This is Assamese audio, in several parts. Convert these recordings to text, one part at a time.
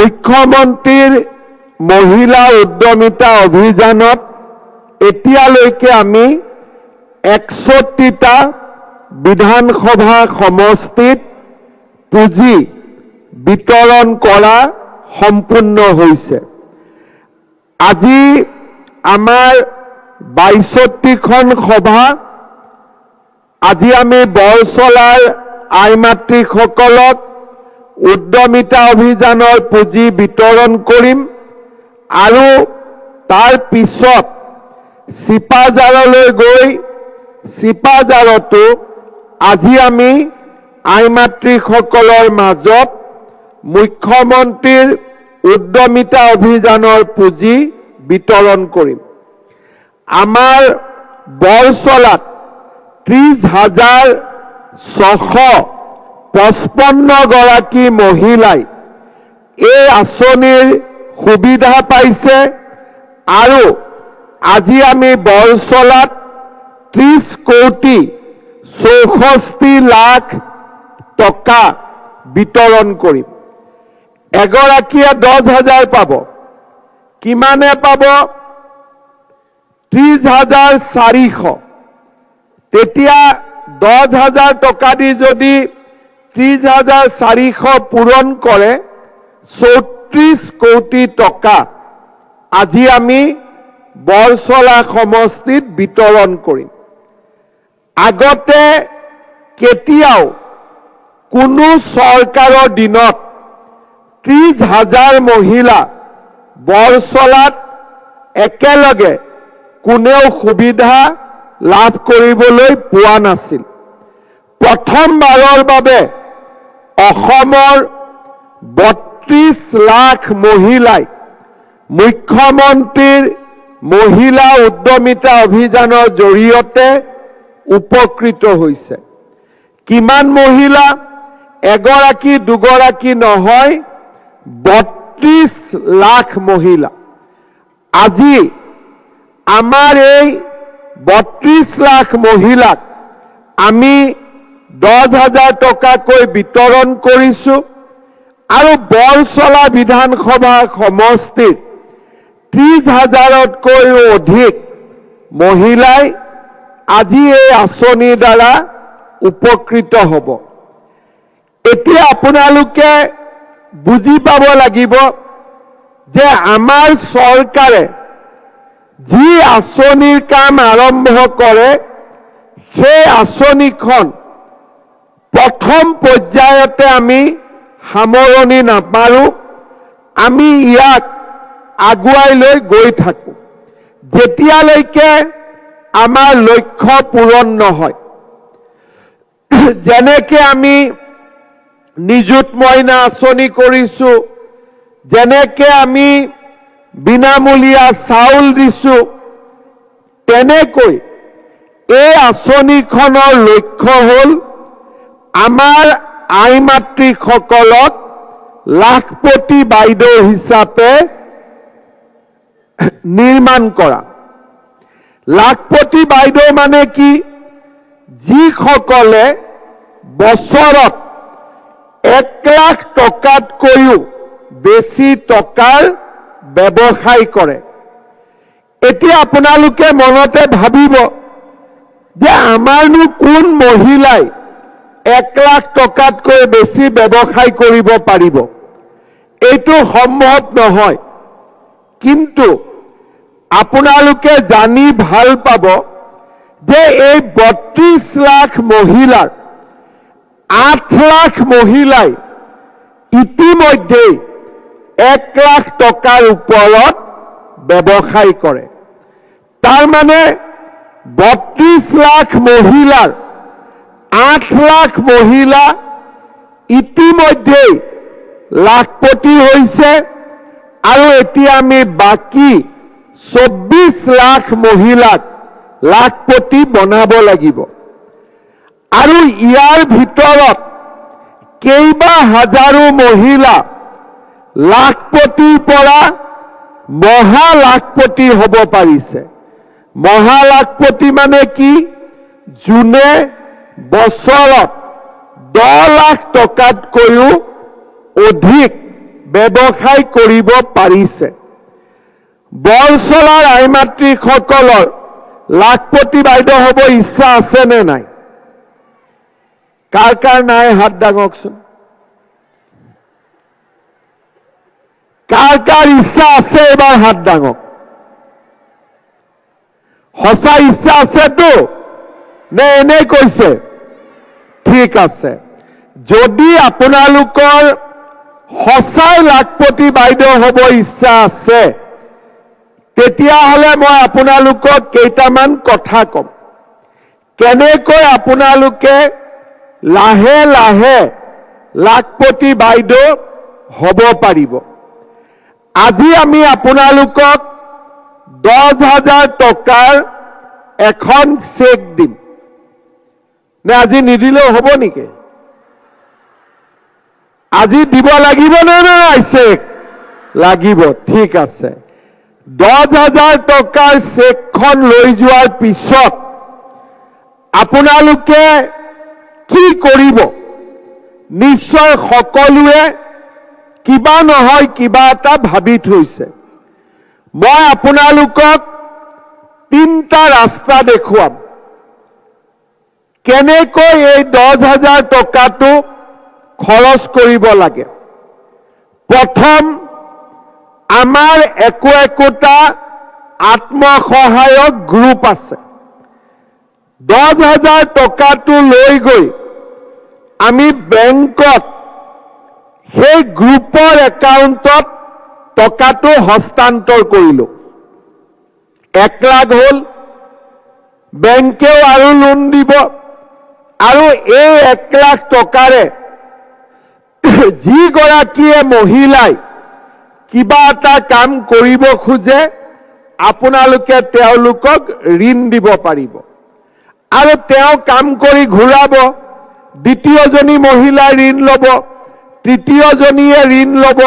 মুখ্যমন্ত্ৰীৰ মহিলা উদ্যমিতা অভিযানত এতিয়ালৈকে আমি 61টা বিধানসভা সমষ্টিত পুঁজি বিতৰণ কৰা সম্পূৰ্ণ হৈছে। আজি আমাৰ 62খন সভা, আজি আমি বৰচলাৰ আই মাতৃসকলক উদ্যমিতা অভিযানৰ পুঁজি বিতৰণ কৰিম আৰু তাৰ পিছত চিপাঝাৰলৈ গৈ চিপাঝাৰতো আজি আমি আই মাতৃসকলৰ মাজত মুখ্যমন্ত্ৰীৰ উদ্যমিতা অভিযানৰ পুঁজি বিতৰণ কৰিম। আমাৰ বৰচলাত 30,655 গৰাকী মহিলাই এই আঁচনিৰ সুবিধা পাইছে আৰু আজি আমি বৰচলাত 30,64,00,000 টকা বিতৰণ কৰিম। এগৰাকীয়ে 10,000 পাব। কিমানে পাব? 30,400। তেতিয়া 10,000 টকা দি যদি 30,400 পূৰণ কৰে 34 কোটি টকা আজি আমি বৰচলা সমষ্টিত বিতৰণ কৰিম। আগতে কেতিয়াও কোনো চৰকাৰৰ দিনত 30,000 মহিলা বৰচলাত একেলগে কোনেও সুবিধা লাভ কৰিবলৈ পোৱা নাছিল। প্ৰথমবাৰৰ বাবে অসমৰ 32 লাখ মহিলাই মুখ্যমন্ত্ৰীৰ মহিলা উদ্যমিতা অভিযানৰ জৰিয়তে উপকৃত হৈছে। কিমান মহিলা? এগৰাকী দুগৰাকী নহয়, 32 লাখ মহিলা। আজি আমাৰ এই 32 লাখ মহিলাক আমি 10,000 টকাকৈ বিতৰণ কৰিছো আৰু বৰচলা বিধানসভা সমষ্টিত 30,000তকৈও অধিক মহিলাই আজি এই আঁচনিৰ দ্বাৰা উপকৃত হ'ব। এতিয়া আপোনালোকে বুজি পাব লাগিব যে আমাৰ চৰকাৰে যি আঁচনিৰ কাম আৰম্ভ কৰে সেই আঁচনিখন প্ৰথম পৰ্যায়তে আমি সামৰণি নামাৰো, আমি ইয়াক আগুৱাই লৈ গৈ থাকো যেতিয়ালৈকে আমাৰ লক্ষ্য পূৰণ নহয়। যেনেকে আমি নিযুত মইনা আঁচনি কৰিছো, যেনেকে আমি বিনামূলীয়া চাউল দিছো, তেনেকৈ এই আঁচনিখনৰ লক্ষ্য হ'ল আমাৰ আই মাতৃসকলক লাখপতি বাইদেউ হিচাপে নিৰ্মাণ কৰা। লাখপতি বাইদেউ মানে কি? যিসকলে বছৰত 1 লাখ টকাতকৈও বেছি টকাৰ ব্যৱসায় কৰে। এতিয়া আপোনালোকে মনতে ভাবিব যে আমাৰনো কোন মহিলাই 1 লাখ টকাতকৈ বেছি ব্যৱসায় কৰিব পাৰিব? এইটো সম্ভৱ নহয়। কিন্তু আপোনালোকে জানি ভাল পাব যে এই 32 লাখ মহিলাৰ 8 লাখ মহিলাই ইতিমধ্যে 1 লাখ টকাৰ ওপৰত ব্যৱসায় কৰে। তাৰ মানে 32 লাখ মহিলাৰ 8 লাখ মহিলা ইতিমধ্যে লাখপতি হৈছে আৰু এতিয়া আমি বাকি 24 লাখ মহিলাক লাখপতি বনাব লাগিব। আৰু ইয়াৰ ভিতৰত কেইবা হাজাৰো মহিলা লাখপতিৰ পৰা মহা লাখপতি হ'ব পাৰিছে। মহা লাখপতি মানে কি? যোনে বছৰত 10 লাখ টকাতকৈও অধিক ব্যৱসায় কৰিব পাৰিছে। বৰচলাৰ আই মাতৃসকলৰ লাখপতি বাইদেউ হ'ব ইচ্ছা আছে নে নাই? কাৰ কাৰ নাই হাত দাঙকচোন। কাৰ কাৰ ইচ্ছা আছে এবাৰ হাত দাঙক। সঁচা ইচ্ছা আছেতো নে এনেই কৈছে? ঠিক আছে, যদি আপোনালোকৰ সঁচাই লাখপতি বাইদেউ হ'ব ইচ্ছা আছে, তেতিয়াহ'লে মই আপোনালোকক কেইটামান কথা ক'ম। কেনেকৈ আপোনালোকে লাহে লাহে লাখপতি বাইদেউ হ'ব পাৰিব। আজি আমি আপোনালোকক 10,000 টকাৰ এখন চেক দিম। নে আজি নিদিলেও হ'ব নেকি? আজি দিব লাগিব নে নাই চেক? লাগিব, ঠিক আছে। 10,000 টকাৰ চেকখন লৈ যোৱাৰ পিছত আপোনালোকে কি কৰিব? নিশ্চয় সকলোৱে কিবা নহয় কিবা এটা ভাবি থৈছে। মই আপোনালোকক 3টা ৰাস্তা দেখুৱাম। কেনেকৈ এই 10,000 টকাটো খৰচ কৰিব লাগে। প্ৰথম, আমাৰ একোটা আত্মসহায়ক গ্ৰুপ আছে। 10,000 টকাটো লৈ গৈ আমি বেংকত সেই গ্ৰুপৰ একাউণ্টত টকাটো হস্তান্তৰ কৰিলোঁ। 1 লাখ হ'ল, বেংকেও আৰু লোন দিব, আৰু এই 1 লাখ টকাৰে যিগৰাকীয়ে মহিলাই কিবা এটা কাম কৰিব খোজে, আপোনালোকে তেওঁলোকক ঋণ দিব পাৰিব, আৰু তেওঁ কাম কৰি ঘূৰাব। দ্বিতীয়জনী মহিলাই ঋণ ল'ব, তৃতীয়জনীয়ে ঋণ ল'ব।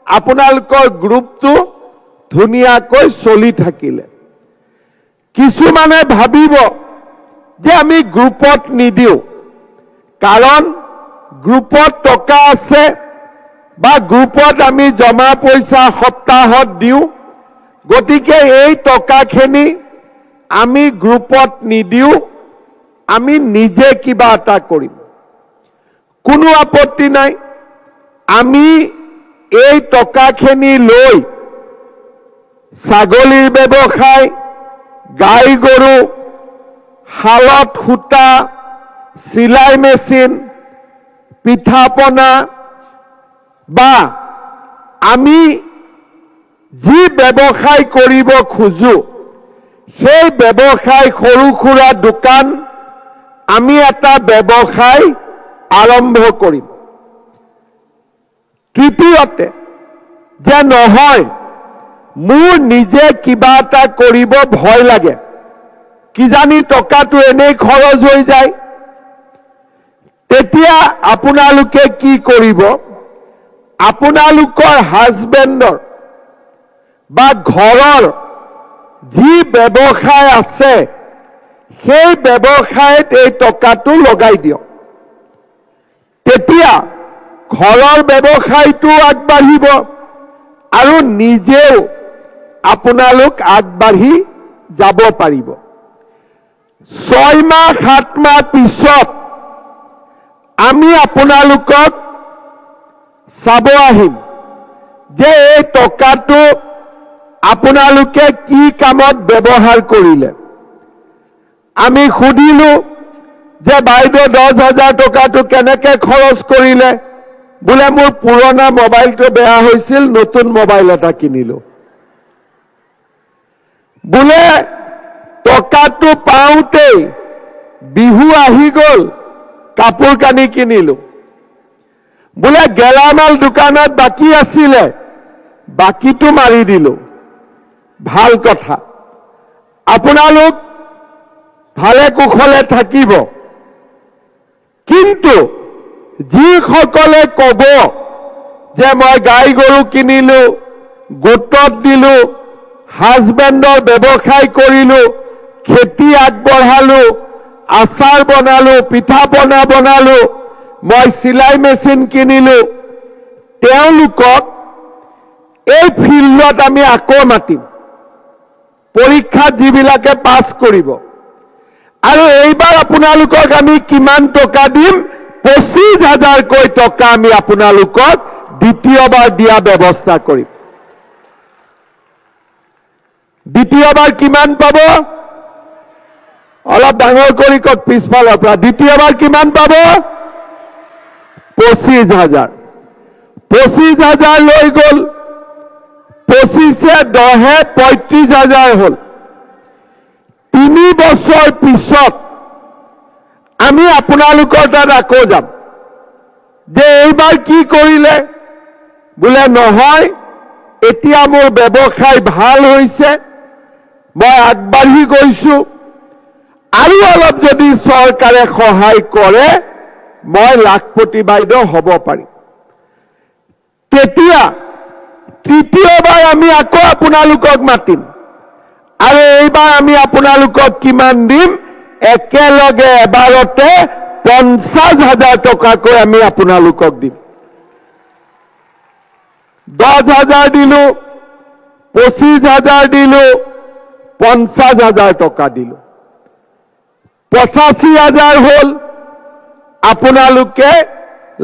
আপোনালোকৰ গ্ৰুপটো ধুনীয়াকৈ চলি থাকিলে। কিছুমানে ভাবিব যে আমি গ্ৰুপত নিদিওঁ, কাৰণ গ্ৰুপত টকা আছে বা গ্ৰুপত আমি জমা পইচা সপ্তাহত দিওঁ, গতিকে এই টকাখিনি আমি গ্ৰুপত নিদিওঁ, আমি নিজে কিবা এটা কৰিম। কোনো আপত্তি নাই। আমি এই টকাখিনি লৈ ছাগলীৰ ব্যৱসায়, গাই গৰু, শালত সূতা, চিলাই মেচিন, পিঠা পনা, বা আমি যি ব্যৱসায় কৰিব খোজো, সেই ব্যৱসায় সৰু সুৰা দোকান, আমি এটা ব্যৱসায় আৰম্ভ কৰিম। তৃতীয়তে, যে নহয় মোৰ নিজে কিবা এটা কৰিব ভয় লাগে, কিজানি টকাটো এনেই খৰচ হৈ যায়, তেতিয়া আপোনালোকে কি কৰিব? আপোনালোকৰ হাজবেণ্ডৰ বা ঘৰৰ যি ব্যৱসায় আছে, সেই ব্যৱসায়ত এই টকাটো লগাই দিয়ক। তেতিয়া ঘৰৰ ব্যৱসায়টো আগবাঢ়িব আৰু নিজেও আপোনালোক আগবাঢ়ি যাব পাৰিব। 6 মাহ 7 মাহ পিছত আমি আপোনালোকক চাব আহিম যে এই টকাটো আপোনালোকে কি কামত ব্যৱহাৰ কৰিলে। আমি সুধিলো যে বাইদেউ 10,000 টকাটো কেনেকৈ খৰচ কৰিলে? বোলে মোৰ পুৰণা মোবাইলটো বেয়া হৈছিল, নতুন মোবাইল এটা কিনিলো। বোলে টকাটো পাওঁতেই বিহু আহি গ'ল, কাপোৰ কানি কিনিলো। বোলে গেলামাল দোকানত বাকী আছিলে, বাকীটো মাৰি দিলো। ভাল কথা, আপোনালোক ভালে কুশলে থাকিব। কিন্তু যিসকলে ক'ব যে মই গাই গৰু কিনিলো, গোটত দিলো, হাজবেণ্ডৰ ব্যৱসায় কৰিলো, খেতি আগবঢ়ালো, আচাৰ বনালো, পিঠা পনা বনালো, মই চিলাই মেচিন কিনিলো, তেওঁলোকক এই ফিল্ডত আমি আকৌ মাতিম, পৰীক্ষাত যিবিলাকে পাছ কৰিব। আৰু এইবাৰ আপোনালোকক আমি কিমান টকা দিম? 25,000কৈ টকা আমি আপোনালোকক দ্বিতীয়বাৰ দিয়া ব্যৱস্থা কৰিম। দ্বিতীয়বাৰ কিমান পাব? অলপ ডাঙৰ কৰি কওক পিছফালৰ পৰা। দ্বিতীয়বাৰ কিমান পাব? 25,000। 25,000 লৈ গ'ল, 25 10 35,000 হ'ল। 3 বছৰ পিছত আমি আপোনালোকৰ তাত আকৌ যাম যে এইবাৰ কি কৰিলে? বোলে নহয়, এতিয়া মোৰ ব্যৱসায় ভাল হৈছে, মই আগবাঢ়ি গৈছো, আৰু অলপ যদি চৰকাৰে সহায় কৰে মই লাখপতি বাইদেউ হ'ব পাৰিম। তেতিয়া তৃতীয়বাৰ আমি আকৌ আপোনালোকক মাতিম, আৰু এইবাৰ আমি আপোনালোকক কিমান দিম? একেলগে এবাৰতে 50,000 টকাকৈ আমি আপোনালোকক দিম। 10,000 দিলো, 25,000 দিলো, 50,000 টকা দিলো, 85,000 হ'ল। আপোনালোকে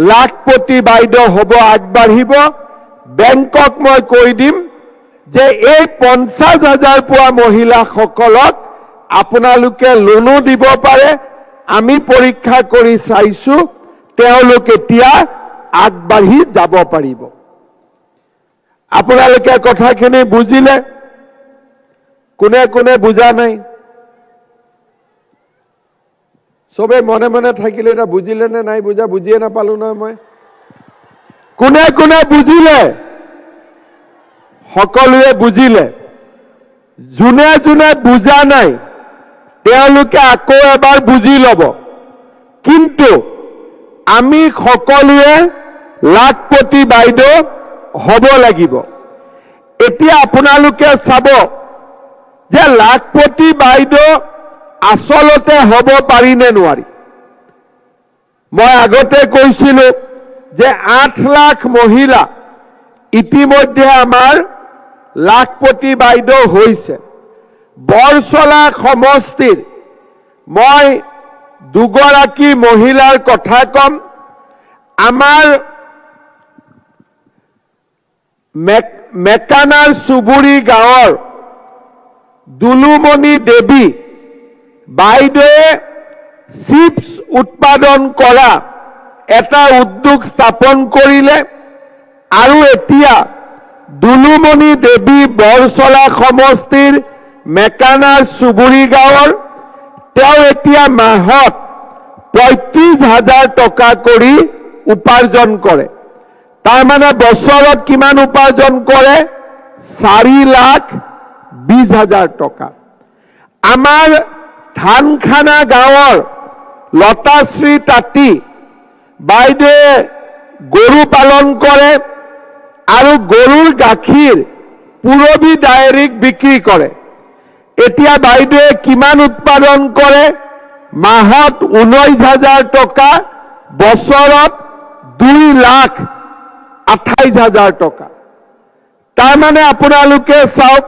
লাখপতি বাইদেউ হ'ব, আগবাঢ়িব। বেংকক মই কৈ দিম যে এই 50,000 পোৱা মহিলাসকলক আপোনালোকে লোনো দিব পাৰে। আমি পৰীক্ষা কৰি চাইছো, তেওঁলোক এতিয়া আগবাঢ়ি যাব পাৰিব। আপোনালোকে কথাখিনি বুজিলে? কোনে কোনে বুজা নাই? চবে মনে মনে থাকিলে, এটা বুজিলে নে নাই বুজা? বুজিয়ে নাপালো নহয় মই। কোনে কোনে বুজিলে? সকলোৱে বুজিলে। যোনে যোনে বুজা নাই তেওঁলোকে আকৌ এবাৰ বুজি ল'ব। কিন্তু আমি সকলোৱে লাখপতি বাইদেউ হ'ব লাগিব। এতিয়া আপোনালোকে চাব যে লাখপতি বাইদেউ আচলতে হ'ব পাৰি নে নোৱাৰি। মই আগতে কৈছিলো যে 8 লাখ মহিলা ইতিমধ্যে আমাৰ লাখপতি বাইদেউ হৈছে। বৰচলা সমষ্টিৰ মই 2গৰাকী মহিলাৰ কথা কম। আমাৰ মেকানাৰ চুবুৰী গাঁৱৰ দুলুমণি দেৱী বাইদেৱে চিপছ উৎপাদন কৰা এটা উদ্যোগ স্থাপন কৰিলে, আৰু এতিয়া দুলুমণি দেৱী বৰচলা সমষ্টিৰ মেকানাৰ চুবুৰী গাঁৱৰ তেওঁ এতিয়া মাহত 35,000 টকা কৰি উপাৰ্জন কৰে। তাৰমানে বছৰত কিমান উপাৰ্জন কৰে? 4,20,000 টকা। আমাৰ ধানখানা গাঁৱৰ লতাশ্ৰী তাঁতী বাইদেৱে গৰু পালন কৰে, আৰু গৰুৰ গাখীৰ পুৰবী ডায়েৰীক বিক্ৰী কৰে। এতিয়া বাইদেৱে কিমান উৎপাদন কৰে? মাহত 19,000 টকা, বছৰত 2,28,000 টকা। তাৰমানে আপোনালোকে চাওক,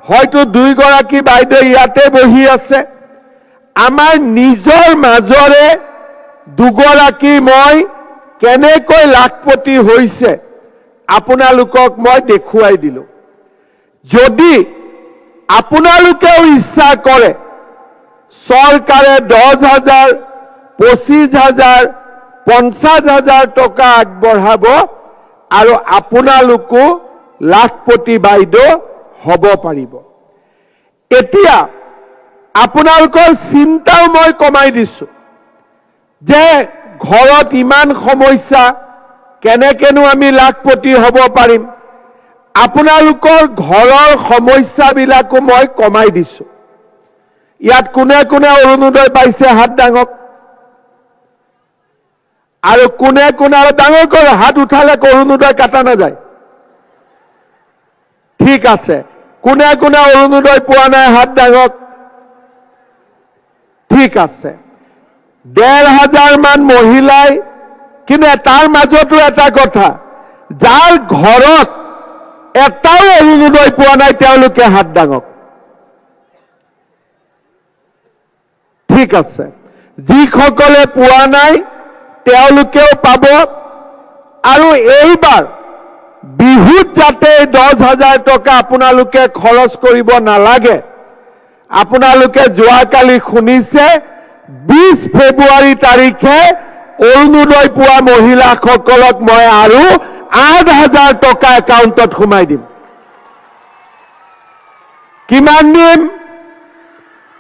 হয়তো 2গৰাকী বাইদেউ ইয়াতে বহি আছে। আমাৰ নিজৰ মাজৰে 2গৰাকী মই কেনেকৈ লাখপতি হৈছে আপোনালোকক মই দেখুৱাই দিলো। যদি আপোনালোকেও ইচ্ছা কৰে, চৰকাৰে 10,000, 25,000, 50,000 টকা আগবঢ়াব, আৰু আপোনালোকো লাখপতি বাইদেউ হ'ব পাৰিব। এতিয়া আপোনালোকৰ চিন্তাও মই কমাই দিছো যে ঘৰত ইমান সমস্যা, কেনেকেনো আমি লাখপতি হ'ব পাৰিম। আপোনালোকৰ ঘৰৰ সমস্যাবিলাকো মই কমাই দিছো। ইয়াত কোনে কোনে অৰুণোদয় পাইছে হাত দাঙক। আৰু কোনে কোনে, আৰু ডাঙৰকৈ হাত উঠালে অৰুণোদয় কাটা নাযায়। ঠিক আছে, কোনে কোনে অৰুণোদয় পোৱা নাই হাত দাঙক। ঠিক আছে, 1,500 মান মহিলাই। কিন্তু তাৰ মাজতো এটা কথা, যাৰ ঘৰত এটাও অৰুণোদয় পোৱা নাই তেওঁলোকে হাত দাঙক। ঠিক আছে, যিসকলে পোৱা নাই তেওঁলোকেও পাব। আৰু এইবাৰ বিহুত যাতে 10,000 টকা আপোনালোকে খৰচ কৰিব নালাগে, আপোনালোকে যোৱাকালি শুনিছে 20 ফেব্ৰুৱাৰী তাৰিখে অৰুণোদয় পোৱা মহিলাসকলক মই আৰু 8,000 টকা একাউণ্টত সোমাই দিম। কিমান দিম?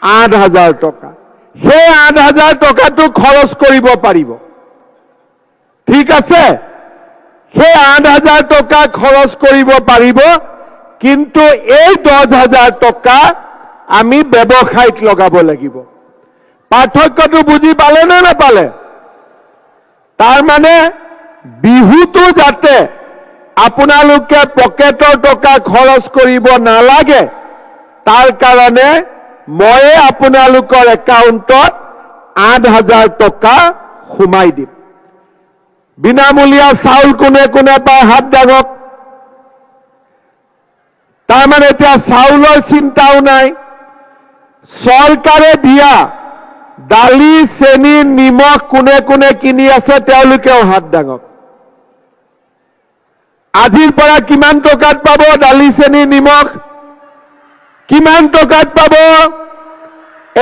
8,000 টকা। সেই 8,000 টকাটো খৰচ কৰিব পাৰিব। ঠিক আছে, সেই 8,000 টকা খৰচ কৰিব পাৰিব, কিন্তু এই 10,000 টকা আমি ব্যৱসায়ত লগাব লাগিব। পাৰ্থক্যটো বুজি পালে নে নাপালে? তাৰমানে বিহুটো যাতে আপোনালোকে পকেটৰ টকা খৰচ কৰিব নালাগে, তাৰ কাৰণে ময়ে আপোনালোকৰ একাউণ্টত 8,000 টকা সোমাই দিম। বিনামূলীয়া চাউল কোনে কোনে পায় হাত দাঙক। তাৰমানে এতিয়া চাউলৰ চিন্তাও নাই। চৰকাৰে দিয়া দালি, চেনি, নিমখ কোনে কোনে কিনি আছে তেওঁলোকেও হাত দাঙক। আজিৰ পৰা কিমান টকাত পাব দালি, চেনি, নিমখ? কিমান টকাত পাব?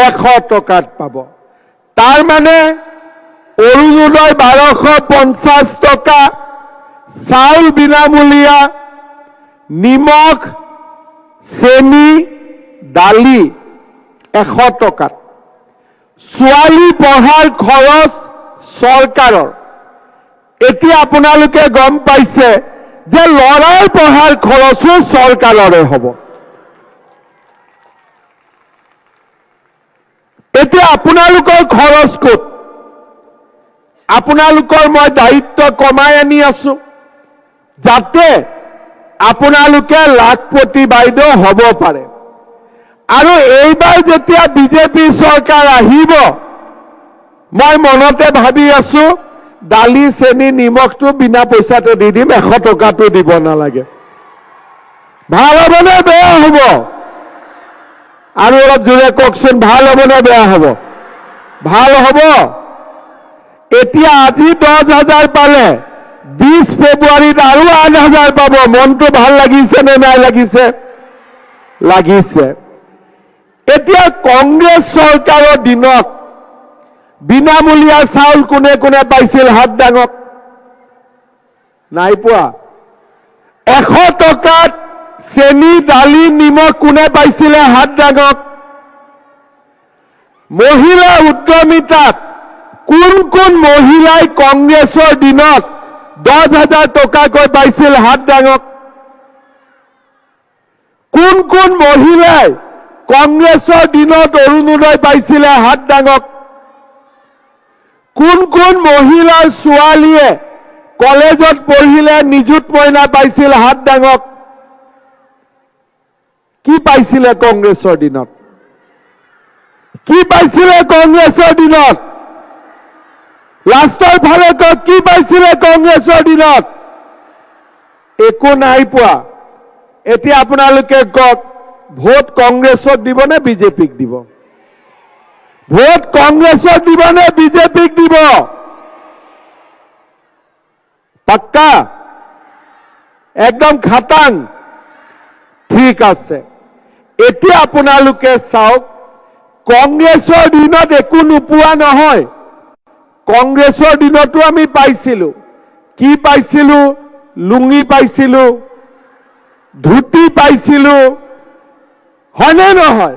100 টকাত পাব। তাৰমানে অৰুণোদয় 1250 টকা, চাউল বিনামূলীয়া, নিমখ, চেনি, দালি 100 টকাত। ছোৱালী পঢ়াৰ খৰচ চৰকাৰৰ। এতিয়া আপোনালোকে গম পাইছে যে ল'ৰাৰ পঢ়াৰ খৰচো চৰকাৰৰে হ'ব। এতিয়া আপোনালোকৰ খৰচ ক'ত? আপোনালোকৰ মই দায়িত্ব কমাই আনি আছো, যাতে আপোনালোকে লাখপতি বাইদেউ হ'ব পাৰে। আৰু এইবাৰ যেতিয়া বিজেপি চৰকাৰ আহিব, মই মনতে ভাবি আছো দালি, চেনি, নিমখটো বিনা পইচাতে দি দিম, 100 টকাটো দিব নালাগে। ভাল হ'ব নে বেয়া হ'ব? আৰু অলপ জোৰে কওকচোন, ভাল হ'ব নে বেয়া হ'ব? ভাল হ'ব। এতিয়া আজি 10,000 পালে, 20 ফেব্ৰুৱাৰীত আৰু 8,000 পাব। মনটো ভাল লাগিছে নে নাই লাগিছে? লাগিছে। এতিয়া কংগ্ৰেছ চৰকাৰৰ দিনত বিনামূলীয়া চাউল কোনে কোনে পাইছিল হাত দাঙক। নাই পোৱা। 100 টকাত চেনি, দালি, নিমখ কোনে পাইছিলে হাত দাঙক। মহিলা উদ্যমিতাত কোন কোন মহিলাই কংগ্ৰেছৰ দিনত 10,000 টকাকৈ পাইছিল হাত দাঙক। কোন কোন মহিলাই কংগ্ৰেছৰ দিনত অৰুণোদয় পাইছিলে হাত দাঙক। কোন কোন মহিলাৰ ছোৱালীয়ে কলেজত পঢ়িলে নিযুত মইনা পাইছিল হাত দাঙক। কি পাইছিলে কংগ্ৰেছৰ দিনত? কি পাইছিলে কংগ্ৰেছৰ দিনত? লাষ্টৰ ফালে কওক, কি পাইছিলে কংগ্ৰেছৰ দিনত? একো নাই পোৱা। এতিয়া আপোনালোকে কওক, ভোট কংগ্ৰেছক দিব নে বিজেপিক দিব? ভোট কংগ্ৰেছক দিব নে বিজেপিক দিব? পাক্কা? একদম খাটাং? ঠিক আছে। এতিয়া আপোনালোকে চাওক, কংগ্ৰেছৰ দিনত একো নোপোৱা নহয়। কংগ্ৰেছৰ দিনতো আমি পাইছিলো। কি পাইছিলো? লুঙি পাইছিলো, ধুতি পাইছিলো, হয়নে নহয়?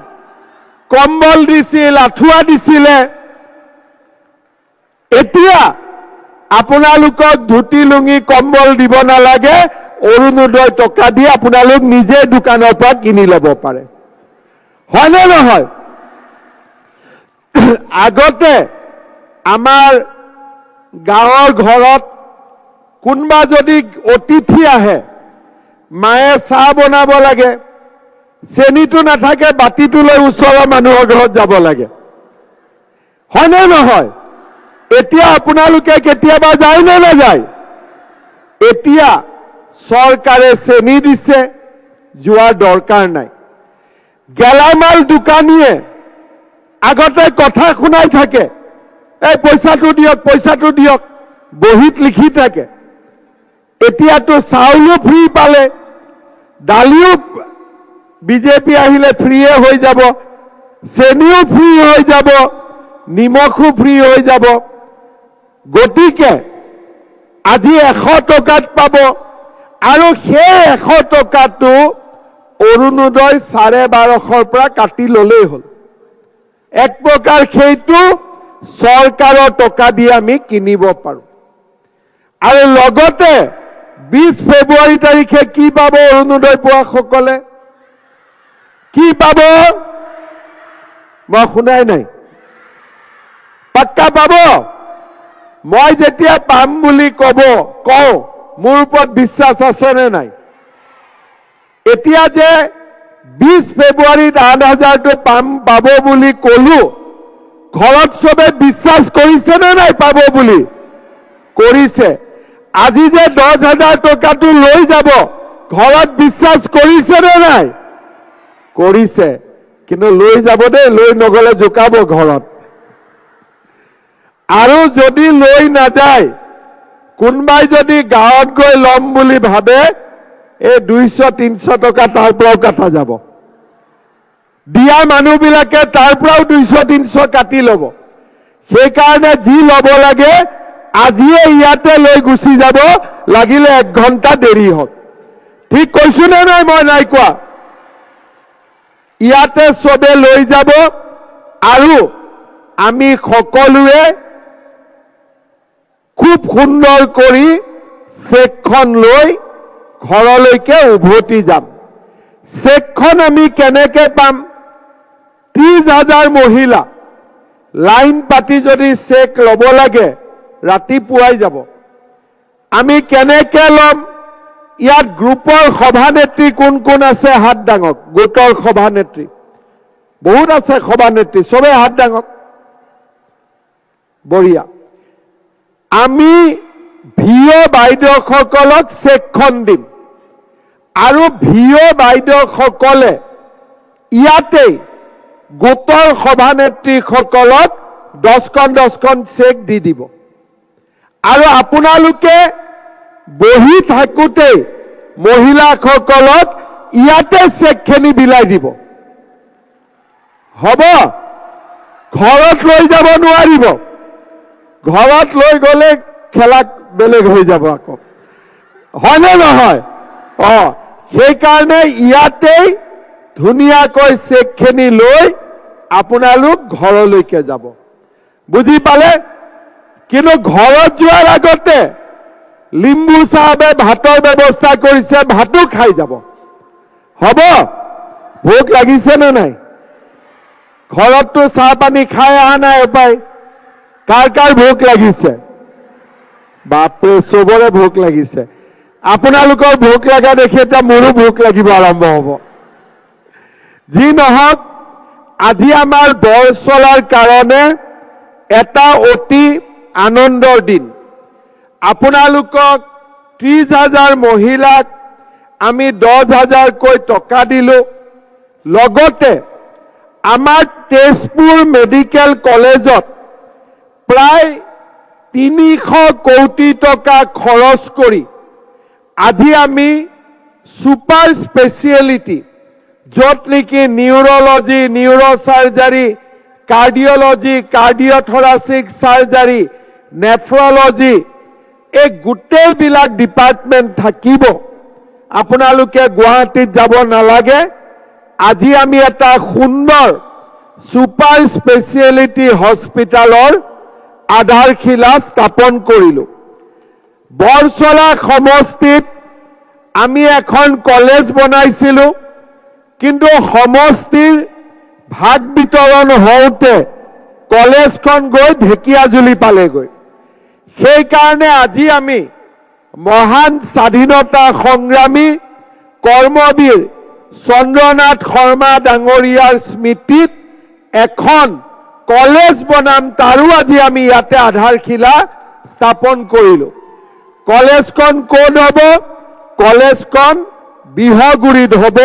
কম্বল দিছিল, আঁঠুৱা দিছিলে। এতিয়া আপোনালোকক ধুতি, লুঙি, কম্বল দিব নালাগে। অৰুণোদয় টকা দি আপোনালোক নিজে দোকানৰ পৰা কিনি ল'ব পাৰে, হয়নে নহয়? আগতে আমাৰ গাঁৱৰ ঘৰত কোনোবা যদি অতিথি আহে, মায়ে চাহ বনাব লাগে, চেনিটো নাথাকে, বাতিটো লৈ ওচৰৰ মানুহৰ ঘৰত যাব লাগে, হয়নে নহয়? এতিয়া আপোনালোকে কেতিয়াবা যায় নে নাযায়? এতিয়া চৰকাৰে চেনি দিছে, যোৱাৰ দৰকাৰ নাই। গেলামাল দোকানীয়ে আগতে কথা শুনাই থাকে, এই পইচাটো দিয়ক, পইচাটো দিয়ক, বহীত লিখি থাকে। এতিয়াতো চাউলো ফ্ৰী পালে, দালিও বিজেপি আহিলে ফ্ৰীয়ে হৈ যাব, চেনিও ফ্ৰী হৈ যাব, নিমখো ফ্ৰী হৈ যাব। গতিকে আজি 100 টকাত পাব, আৰু সেই 100 টকাটো অৰুণোদয় 1250 পৰা কাটি ললেই হ'ল। এক প্ৰকাৰ সেইটো চৰকাৰৰ টকা দি আমি কিনিব পাৰোঁ। আৰু লগতে 20 ফেব্ৰুৱাৰী তাৰিখে কি পাব অৰুণোদয় পোৱাসকলে? কি পাব? মই শুনাই নাই। পাক্কা পাব? মই যেতিয়া পাম বুলি কওঁ, মোৰ ওপৰত বিশ্বাস আছে নে নাই? এতিয়া যে 20 ফেব্ৰুৱাৰীত 8,000টো পাব বুলি কলো, ঘৰত চবে বিশ্বাস কৰিছে নে নাই পাব বুলি? কৰিছে। আজি যে 10,000 টকাটো লৈ যাব, ঘৰত বিশ্বাস কৰিছে নে নাই? কৰিছে। কিন্তু লৈ যাব দেই, লৈ নগলে জোকাব ঘৰত। আৰু যদি লৈ নাযায়, কোনোবাই যদি গাঁৱত গৈ ল'ম বুলি ভাবে, এই 200-300 টকা তাৰ পৰাও কাটা যাব। দিয়া মানুহবিলাকে তাৰ পৰাও 200-300 কাটি ল'ব। সেইকাৰণে যি ল'ব লাগে আজিয়ে ইয়াতে লৈ গুচি যাব, লাগিলে 1 ঘণ্টা দেৰি হওক। ঠিক কৈছো নে নাই? মই নাই কোৱা। ইয়াতে চবে লৈ যাব, আৰু আমি সকলোৱে খুব সুন্দৰ কৰি চেকখন লৈ ঘৰলৈকে উভতি যাম। চেকখন আমি কেনেকে পাম? 30,000 মহিলা লাইন পাতি যদি চেক ল'ব লাগে, ৰাতিপুৱাই যাব। আমি কেনেকে ল'ম? ইয়াত গ্ৰুপৰ সভানেত্ৰী কোন কোন আছে? হাত দাঙক। গোটৰ সভানেত্ৰী বহুত আছে, সভানেত্ৰী চবে হাত দাঙক। বঢ়িয়া। আমি ভিঅ বাইদেউসকলক চেকখন দিম, আৰু ভিঅ বাইদেউসকলে ইয়াতেই গোটৰ সভানেত্ৰীসকলক 10খন চেক দি দিব। আৰু আপোনালোকে বহি থাকোঁতেই মহিলাসকলক ইয়াতে চেকখিনি বিলাই দিব। হ'ব? ঘৰত লৈ যাব নোৱাৰিব। ঘৰত লৈ গ'লে খেলা বেলেগ হৈ যাব আকৌ, হয়নে নহয়? সেইকাৰণে ইয়াতেই ধুনীয়াকৈ চেকখিনি লৈ আপোনালোক ঘৰলৈকে যাব। বুজি পালে? কিন্তু ঘৰত যোৱাৰ আগতে লিম্বু চাহাবে ভাতৰ ব্যৱস্থা কৰিছে, ভাতো খাই যাব। হ'ব? ভোক লাগিছে নে নাই? ঘৰততো চাহ পানী খাই অহা নাই হপাই। কাৰ কাৰ ভোক লাগিছে? বাপৰে, চবৰে ভোক লাগিছে। আপোনালোকৰ ভোক লগা দেখি এতিয়া মোৰো ভোক লাগিব আৰম্ভ হ'ব। যি নহওক, আজি আমাৰ বৰচলাৰ কাৰণে এটা অতি আনন্দৰ দিন। আপোনালোকক 30,000 মহিলাক আমি 10,000কৈ টকা দিলো। লগতে আমাৰ তেজপুৰ মেডিকেল কলেজত প্ৰায় 300 কোটি টকা খৰচ কৰি আজি আমি সুপাৰ স্পেচিয়েলিটি, য'ত নেকি নিউৰলজি, নিউৰ'চাৰ্জাৰী, কাৰ্ডিঅলজি, কাৰ্ডিঅথৰাচিক চাৰ্জাৰী, নেফ্ৰলজি, এই গোটেইবিলাক ডিপাৰ্টমেণ্ট থাকিব। আপোনালোকে গুৱাহাটীত যাব নালাগে। আজি আমি এটা সুন্দৰ সুপাৰ স্পেচিয়েলিটি হস্পিটালৰ আধাৰশিলা স্থাপন কৰিলোঁ। বৰচলা সমষ্টিত আমি এখন কলেজ বনাইছিলোঁ, কিন্তু সমষ্টিৰ ভাগ বিতৰণ হওঁতে কলেজখন গৈ ঢেকীয়াজুলি পালেগৈ। সেইকাৰণে আজি আমি মহান স্বাধীনতা সংগ্ৰামী কৰ্মবীৰ চন্দ্ৰনাথ শৰ্মা ডাঙৰীয়াৰ স্মৃতিত এখন কলেজ বনাম, তাৰো আজি আমি ইয়াতে আধাৰশিলা স্থাপন কৰিলোঁ। কলেজখন ক'ত হ'ব? কলেজখন বিহগুৰিত হ'ব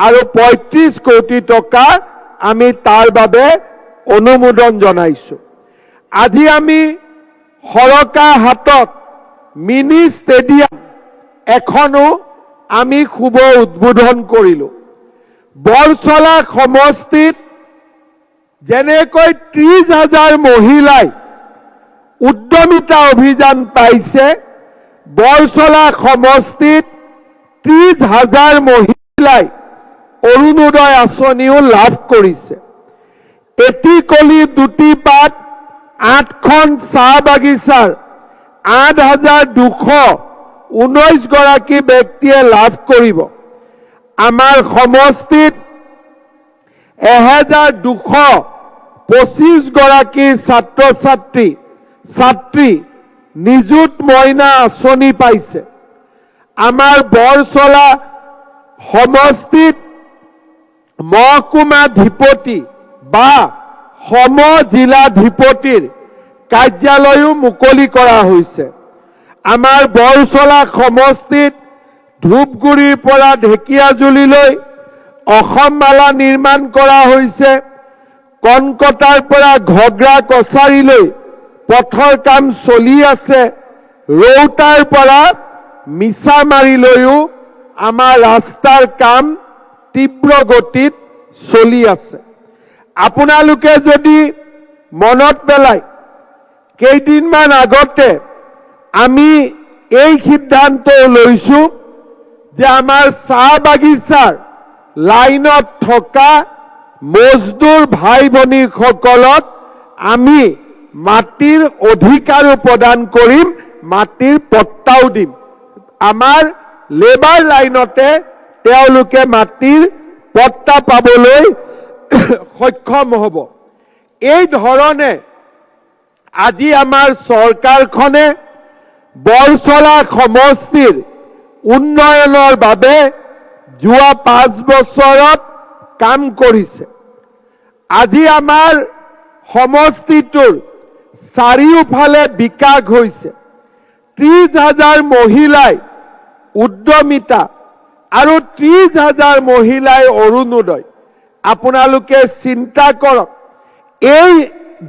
আৰু 35 কোটি টকা আমি তাৰ বাবে অনুমোদন জনাইছো। আজি আমি সৰকাহাটত মিনি ষ্টেডিয়াম এখনো আমি শুভ উদ্বোধন কৰিলো। বৰছলা সমষ্টিত যেনেকৈ 30,000 মহিলাই উদ্যমিতা অভিযান পাইছে, বৰছলা সমষ্টিত 30,000 মহিলাই অৰুণোদয় আঁচনিও লাভ কৰিছে। এটি কলি দুটি পাত 8খন চাহ বাগিচাৰ 8,219 গৰাকী ব্যক্তিয়ে লাভ কৰিব। আমাৰ সমষ্টিত 1,225 গৰাকী ছাত্ৰী নিযুত মইনা আঁচনি পাইছে। আমাৰ বৰছলা সমষ্টিত মহকুমাধিপতি বা সমজিলাধিপতিৰ কাৰ্যালয়ো মুকলি কৰা হৈছে। আমাৰ বৰছলা সমষ্টিত ধূপগুৰিৰ পৰা ঢেকিয়াজুলিলৈ অসম মালা নিৰ্মাণ কৰা হৈছে। কনকটাৰ পৰা ঘগ্ৰা কছাৰীলৈ পথৰ কাম চলি আছে। ৰৌতাৰ পৰা মিছামাৰীলৈও আমাৰ ৰাস্তাৰ কাম তীব্ৰ গতিত চলি আছে। আপোনালোকে যদি মনত পেলায়, কেইদিনমান আগতে আমি এই সিদ্ধান্ত লৈছো যে আমাৰ চাহ বাগিচাৰ লাইনত থকা মজদুৰ ভাই ভনীসকলক আমি মাটিৰ অধিকাৰো প্ৰদান কৰিম, মাটিৰ পট্টাও দিম। আমাৰ লেবাৰ লাইনতে তেওঁলোকে মাটিৰ পট্টা পাবলৈ সক্ষম হ'ব। এই ধৰণে আজি আমাৰ চৰকাৰখনে বৰছলা সমষ্টিৰ উন্নয়নৰ বাবে যোৱা 5 বছৰত কাম কৰিছে। আজি আমাৰ সমষ্টিটোৰ চাৰিওফালে বিকাশ হৈছে। 30,000 মহিলাই উদ্যমিতা আৰু 30,000 মহিলাই অৰুণোদয়। আপোনালোকে চিন্তা কৰক, এই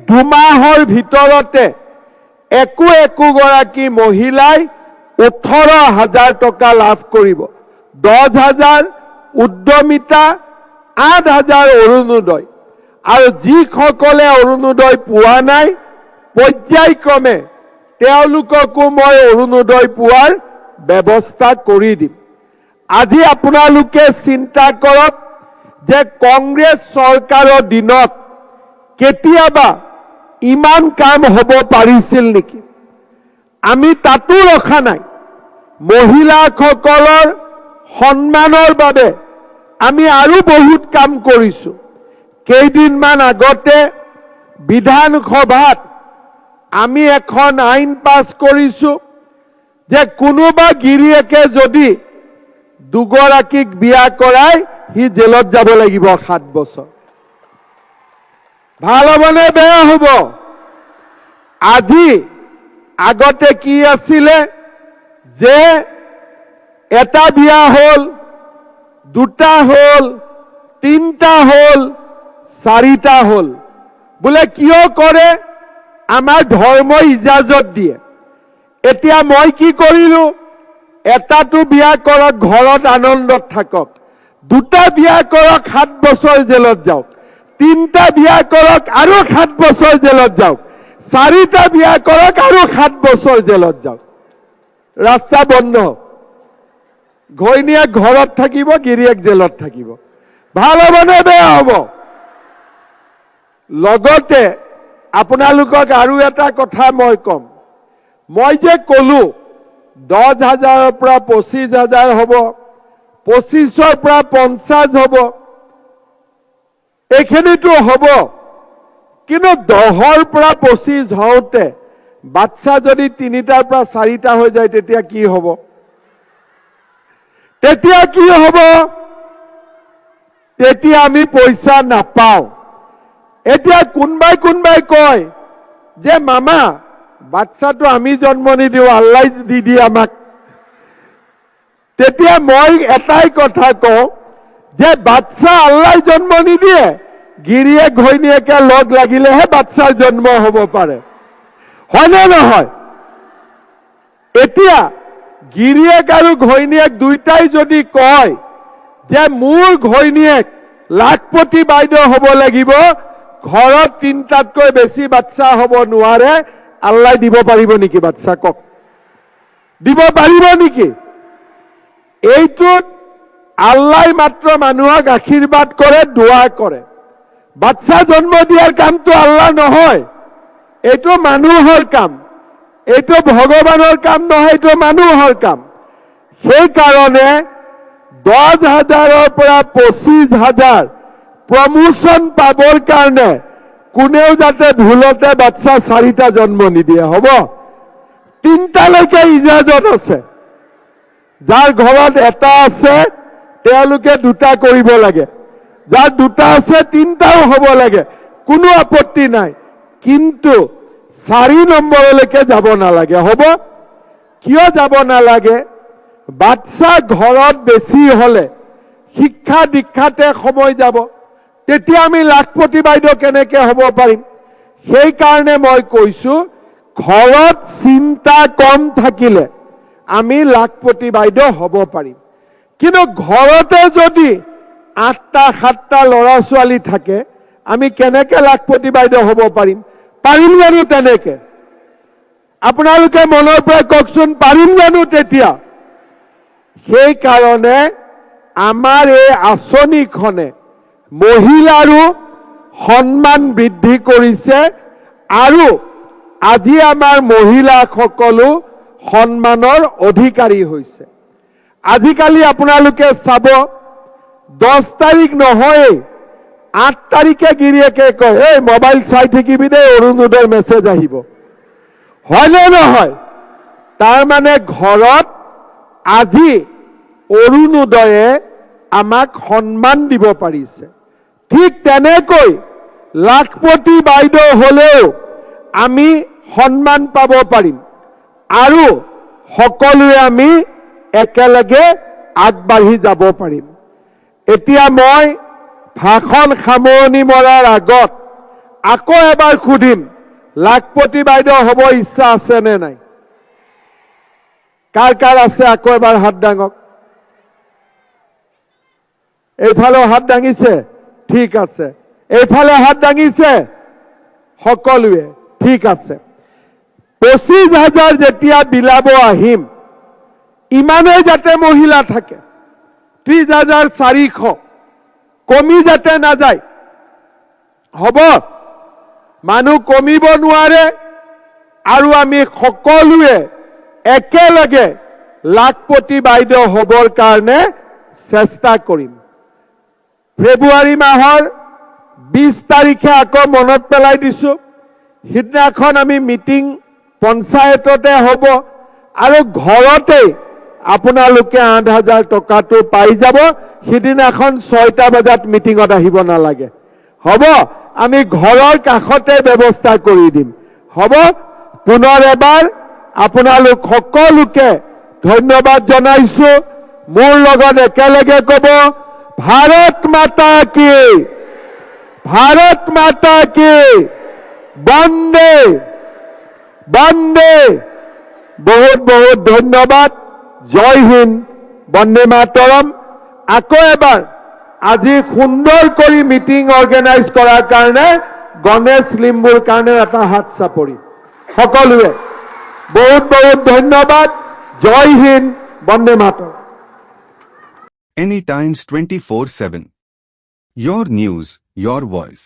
2 মাহৰ ভিতৰতে একো গৰাকী মহিলাই 18,000 টকা লাভ কৰিব। 10,000 উদ্যমিতা, 8,000 অৰুণোদয়। আৰু যিসকলে অৰুণোদয় পোৱা নাই, পৰ্যায়ক্ৰমে তেওঁলোককো মই অৰুণোদয় পোৱাৰ ব্যৱস্থা কৰি দিম। আজি আপোনালোকে চিন্তা কৰক যে কংগ্ৰেছ চৰকাৰৰ দিনত কেতিয়াবা ইমান কাম হ'ব পাৰিছিল নেকি? আমি তাতো ৰখা নাই। মহিলাসকলৰ সন্মানৰ বাবে আমি আৰু বহুত কাম কৰিছো। কেইদিনমান আগতে বিধানসভাত আমি এখন আইন পাছ কৰিছো যে কোনোবা গিৰিয়েকে যদি 2 গৰাকীক বিয়া কৰায়, সি জেলত যাব লাগিব 7 বছৰ। ভাল হ'বনে বেয়া হ'ব? আজি আগতে কি আছিলে যে এটা বিয়া হ'ল, 2টা হ'ল, 3টা হ'ল, 4টা হ'ল। বোলে কিয় কৰে? আমাৰ ধৰ্মই ইজাজত দিয়ে। এতিয়া মই কি কৰিলো? এটাটো বিয়া কৰক, ঘৰত আনন্দত থাকক। 2টা বিয়া কৰক, 7 বছৰ জেলত যাওক। 3টা বিয়া কৰক, আৰু 7 বছৰ জেলত যাওক। 4টা বিয়া কৰক, আৰু 7 বছৰ জেলত যাওক। ৰাস্তা বন্ধ। ঘৈণীয়েক ঘৰত থাকিব, গিৰিয়েক জেলত থাকিব। ভাল হ'বনে বেয়া হ'ব? লগতে আপোনালোকক আৰু এটা কথা মই কম। মই যে ক'লো 10,000ৰ পৰা 25,000 হ'ব, 25ৰ পৰা 50 হ'ব, এইখিনিতো হ'ব। কিন্তু 10ৰ পৰা 25 হওঁতে বাচ্চা যদি 3টাৰ পৰা 4টা হৈ যায়, তেতিয়া কি হ'ব? তেতিয়া আমি পইচা নাপাওঁ। এতিয়া কোনবাই কয় যে মামা, বাচ্চাটো আমি জন্ম নিদিওঁ, আল্লাই দি দিয়ে আমাক। তেতিয়া মই এটাই কথা কওঁ যে বাচ্চা আল্লাহ জন্ম নিদিয়ে, গিৰিয়েক ঘৈণীয়েকে লগ লাগিলেহে বাচ্চাৰ জন্ম হ'ব পাৰে, হয়নে নহয়? এতিয়া গিৰিয়েক আৰু ঘৈণীয়েক দুইটাই যদি কয় যে মোৰ ঘৈণীয়েক লাখপতি বাইদেউ হ'ব লাগিব, ঘৰত তিনটাতকৈ বেছি বাচ্চা হ'ব নোৱাৰে, আল্লাহ দিব পাৰিব নেকি বাচ্চা? কওক, দিব পাৰিব নেকি? এইটোত আল্লাহ মাত্ৰ মানুহক আশীৰ্বাদ কৰে, দোৱা কৰে। বাচ্চা জন্ম দিয়াৰ কামটো আল্লাহ নহয়, এইটো মানুহৰ কাম, এইটো ভগৱানৰ কাম নহয়, এইটো মানুহৰ কাম। সেইকাৰণে 10,000ৰ পৰা 25,000 প্ৰমোচন পাবৰ কাৰণে কোনেও যাতে ভুলতে বাচ্চা 4টা জন্ম নিদিয়ে, হ'ব? 3টালৈকে ইজাজত আছে। যাৰ ঘৰত এটা আছে তেওঁলোকে 2টা কৰিব লাগে, যাৰ 2টা আছে 3টাও হ'ব লাগে, কোনো আপত্তি নাই। কিন্তু 4 নম্বৰলৈকে যাব নালাগে, হ'ব? কিয় যাব নালাগে? বাচ্চা ঘৰত বেছি হলে শিক্ষা দীক্ষাতে সময় যাব, তেতিয়া আমি লাখপতি বাইদেউ কেনেকে হ'ব পাৰিম? সেইকাৰণে মই কৈছো ঘৰত চিন্তা কম থাকিলে আমি লাখপতি বাইদেউ হ'ব পাৰিম। কিন্তু ঘৰতে যদি 8টা 7টা ল'ৰা ছোৱালী থাকে আমি কেনেকে লাখপতি বাইদেউ হ'ব পাৰিম? পাৰিম জানো তেনেকে? আপোনালোকে মনৰ পৰা কওকচোন, পাৰিম জানো তেতিয়া? সেইকাৰণে আমাৰ এই আঁচনিখনে মহিলাৰো সন্মান বৃদ্ধি কৰিছে আৰু আজি আমাৰ মহিলাসকলো সন্মানৰ অধিকাৰী হৈছে। আজিকালি আপোনালোকে চাব 10 তাৰিখ নহয় 8 তাৰিখে গিৰিয়েকে কয়, এই মোবাইল চাই থাকিবি দে, অৰুণোদয়ৰ মেছেজ আহিব, হয়নে নহয়? তাৰ মানে ঘৰত আজি অৰুণোদয়ে আমাক সন্মান দিব পাৰিছে। ঠিক তেনেকৈ লাখপতি বাইদেউ হলেও আমি সন্মান পাব পাৰিম আৰু সকলোৱে আমি একেলগে আগবাঢ়ি যাব পাৰিম। এতিয়া মই ভাষণ সামৰণি মৰাৰ আগত আকৌ এবাৰ সুধিম, লাখপতি বাইদেউ হ'ব ইচ্ছা আছে নে নাই? কাৰ কাৰ আছে আকৌ এবাৰ হাত দাঙক। এইফালেও হাত দাঙিছে, ঠিক আছে। এইফালে হাত দাঙিছে সকলোৱে, ঠিক আছে। 25,000 যেতিয়া বিলাব আহিম, ইমানেই যাতে মহিলা থাকে, 30,400 কমি যাতে নাযায়, হ'ব? মানুহ কমিব নোৱাৰে আৰু আমি সকলোৱে একেলগে লাখপতি বাইদেউ হ'বৰ কাৰণে চেষ্টা কৰিম। ফেব্ৰুৱাৰী মাহৰ 20 তাৰিখে আকৌ মনত পেলাই দিছো, সিদিনাখন আমি মিটিং পঞ্চায়ততে হ'ব আৰু ঘৰতে আপোনালোকে 8,000 টকাটো পাই যাব। সিদিনাখন 6টা বজাত মিটিঙত আহিব নালাগে, হ'ব? আমি ঘৰৰ কাষতে ব্যৱস্থা কৰি দিম, হ'ব? পুনৰ এবাৰ আপোনালোক সকলোকে ধন্যবাদ জনাইছো। মোৰ লগত একেলগে ক'ব, ভাৰত মাতা কি, ভাৰত মাতা কি, বন্দে বন্দে। বহুত বহুত ধন্যবাদ। জয় হিন্দ, বন্দে মাতৰম। আকৌ এবাৰ আজি সুন্দৰ কৰি মিটিং অৰ্গেনাইজ কৰাৰ কাৰণে গণেশ লিম্বুৰ কাৰণে এটা হাত চাপৰি সকলোৱে। বহুত বহুত ধন্যবাদ। জয় Hind, Vande Mataram. Anytimes 24/7. Your news, your voice.